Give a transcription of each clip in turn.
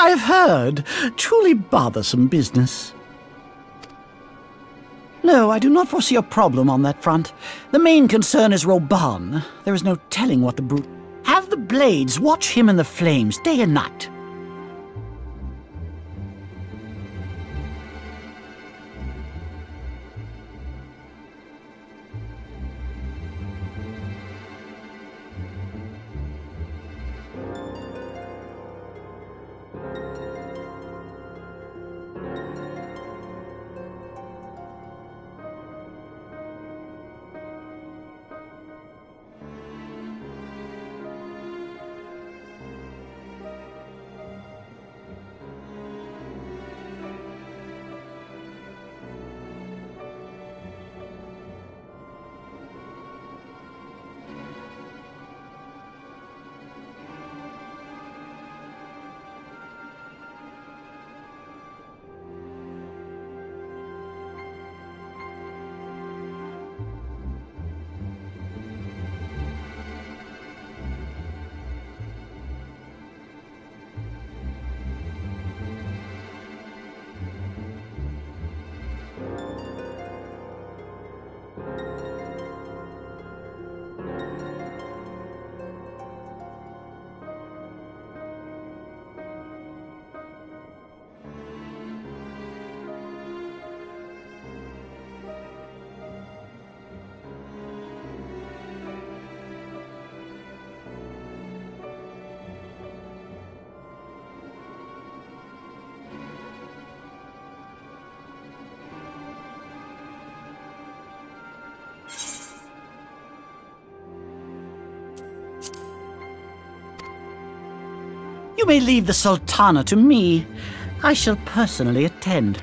I've heard. Truly bothersome business. No, I do not foresee a problem on that front. The main concern is Roban. There is no telling what the brute... Have the blades watch him in the flames day and night. You may leave the Sultana to me. I shall personally attend.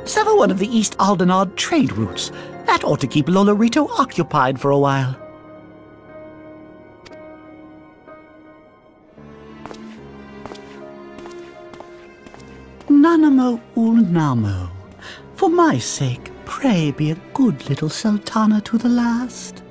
Sever one of the East Aldenard trade routes. That ought to keep Lolorito occupied for a while. Nanamo ulnamo. For my sake, pray be a good little Sultana to the last.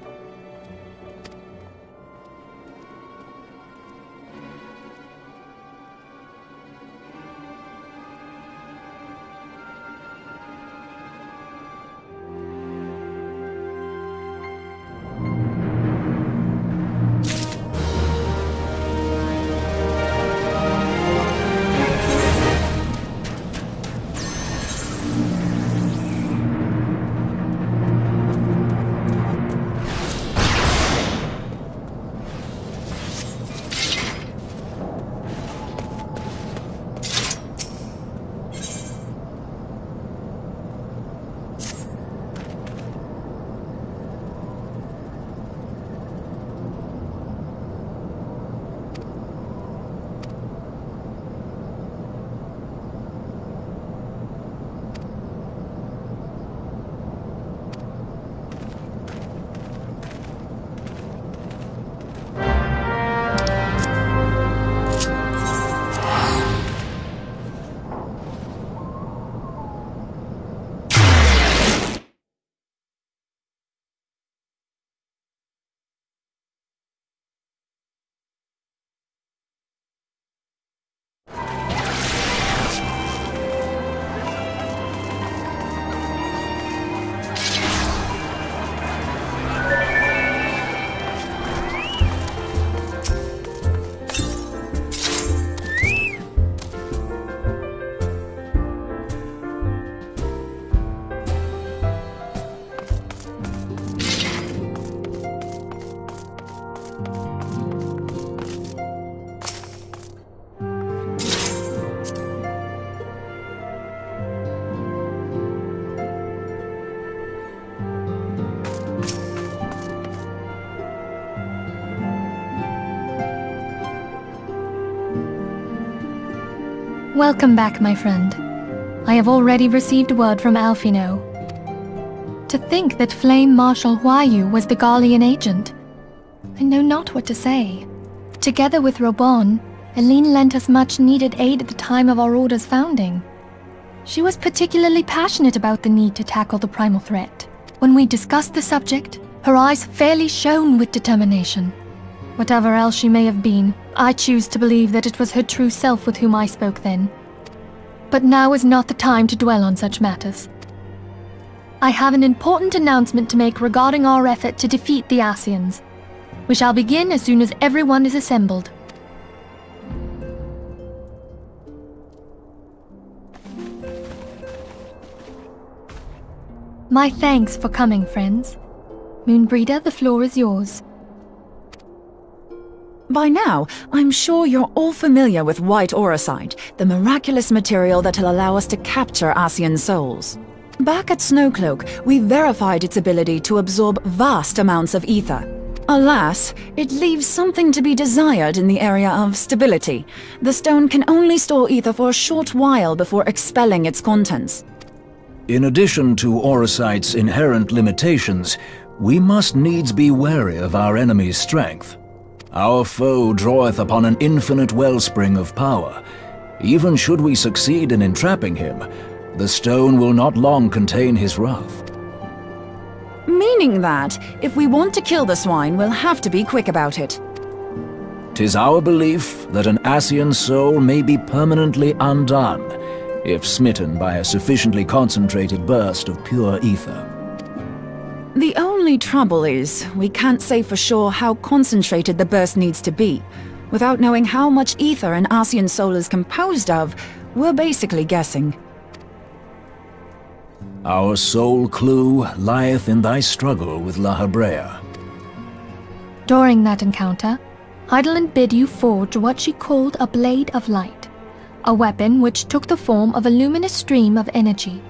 Welcome back, my friend. I have already received word from Alfino. To think that Flame Marshal Huayu was the Garlean agent. I know not what to say. Together with Robon, Eline lent us much-needed aid at the time of our Order's founding. She was particularly passionate about the need to tackle the primal threat. When we discussed the subject, her eyes fairly shone with determination. Whatever else she may have been, I choose to believe that it was her true self with whom I spoke then. But now is not the time to dwell on such matters. I have an important announcement to make regarding our effort to defeat the Ascians. We shall begin as soon as everyone is assembled. My thanks for coming, friends. Moonbreeder, the floor is yours. By now, I'm sure you're all familiar with white Eorzea, the miraculous material that'll allow us to capture Ascian souls. Back at Snowcloak, we verified its ability to absorb vast amounts of ether. Alas, it leaves something to be desired in the area of stability. The stone can only store ether for a short while before expelling its contents. In addition to Eorzea's inherent limitations, we must needs be wary of our enemy's strength. Our foe draweth upon an infinite wellspring of power. Even should we succeed in entrapping him, the stone will not long contain his wrath. Meaning that, if we want to kill the swine, we'll have to be quick about it. 'Tis our belief that an Ascian soul may be permanently undone, if smitten by a sufficiently concentrated burst of pure ether. The only trouble is, we can't say for sure how concentrated the burst needs to be. Without knowing how much ether an Ascian soul is composed of, we're basically guessing. Our sole clue lieth in thy struggle with Eorzea. During that encounter, Heidelin bid you forge what she called a Blade of Light, a weapon which took the form of a luminous stream of energy.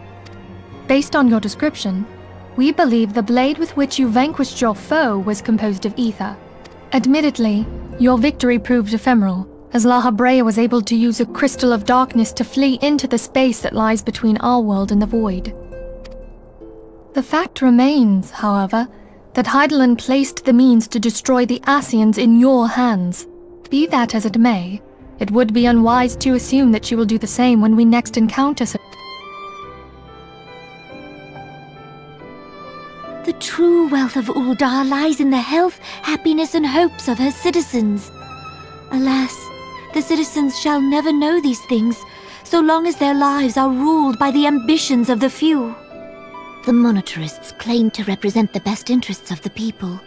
Based on your description, we believe the blade with which you vanquished your foe was composed of ether. Admittedly, your victory proved ephemeral, as Eorzea was able to use a crystal of darkness to flee into the space that lies between our world and the void. The fact remains, however, that Heidelin placed the means to destroy the Ascians in your hands. Be that as it may, it would be unwise to assume that she will do the same when we next encounter her. The true wealth of Uldar lies in the health, happiness, and hopes of her citizens. Alas, the citizens shall never know these things, so long as their lives are ruled by the ambitions of the few. The monetarists claim to represent the best interests of the people,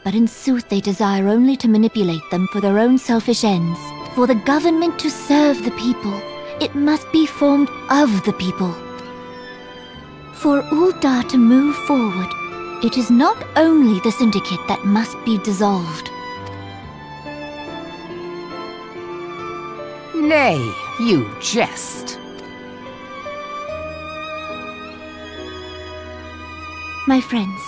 but in sooth they desire only to manipulate them for their own selfish ends. For the government to serve the people, it must be formed of the people. For Uldar to move forward, it is not only the syndicate that must be dissolved. Nay, you jest. My friends,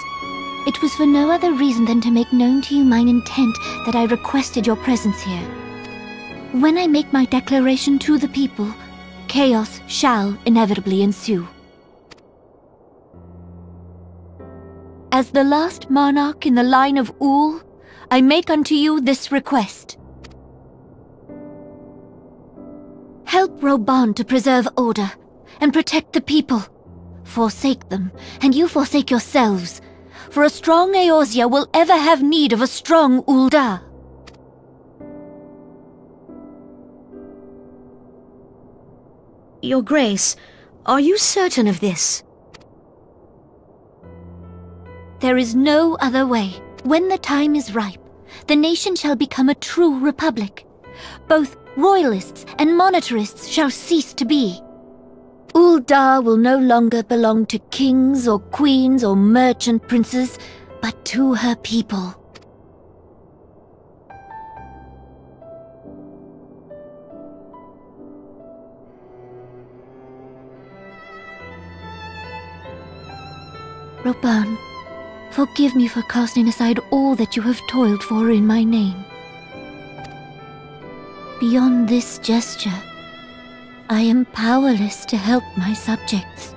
it was for no other reason than to make known to you mine intent that I requested your presence here. When I make my declaration to the people, chaos shall inevitably ensue. As the last monarch in the line of Ul, I make unto you this request. Help Roban to preserve order and protect the people. Forsake them, and you forsake yourselves, for a strong Eorzea will ever have need of a strong Uldar. Your Grace, are you certain of this? There is no other way. When the time is ripe, the nation shall become a true republic. Both royalists and monetarists shall cease to be. Uldar will no longer belong to kings or queens or merchant princes, but to her people. Roban, forgive me for casting aside all that you have toiled for in my name. Beyond this gesture, I am powerless to help my subjects.